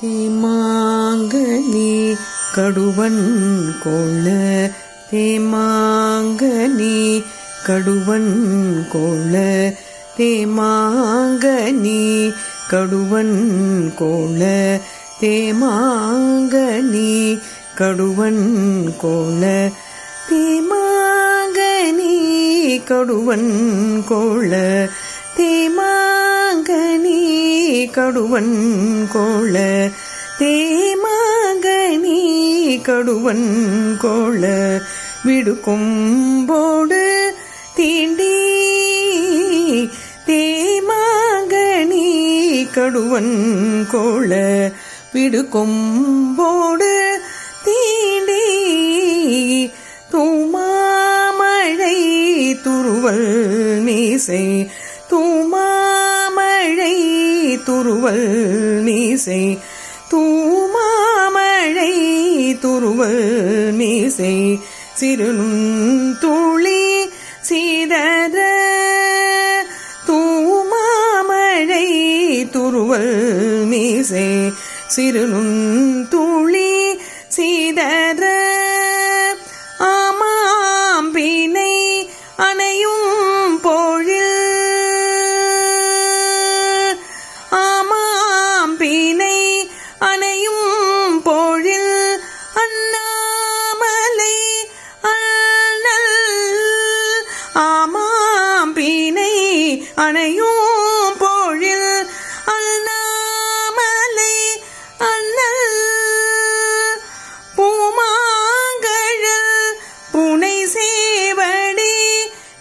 தேமாங்கனி கடுவன் கோள தேமாங்கனி கடுவன் கோள தேமாங்கனி கடுவன் கோள தேமாங்கனி கடுவன் கோள தேமாங்கனி கடுவன் கோள தேமாங்கனி கடுவன் கோள தேமாங்கனி கடுவன் கோள விடுகொம்போடு தீண்டி தேமாங்கனி கடுவன் கோள விடுகொம்போடு தீண்டி தூமாமழை துருவல் மீசை தூமாமழை துருவல் மீசை தூமாமழை துருவல் மீசை சிறுநுண்துளி சீதர தூமாமழை துருவல் மீசை சிறுநுண்துளி சீதர ஆமாம்பினை அணையும் பொழில் ஆமாம்பினை அணையும் பொழில் அண்ணாமலை அண்ணல் ஆமாம்பினை அணையும் பொழில் அண்ணாமலை அண்ணல் பூமாங்கழல் புனை சேவடி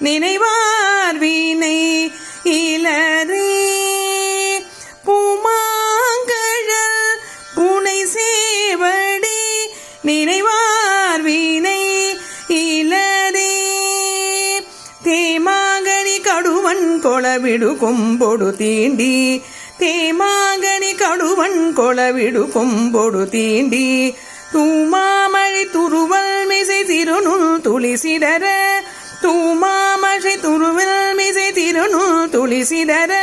நினைவார் வீணை இலரே பூமாங்கழல் புனை சேவடி நினைவார் வீணை இலரே தேமாங்கனி கடுவன் கொளவிடு கொம்பொடு தீண்டி தேமாங்கனி கடுவன் கொளவிடு கொம்பொடு தீண்டி தூமாமழை துருவல் மிசை திருநுள் துளி சிதற தூமாமழை துருவல் மிசை திருநுள் துளி சிதற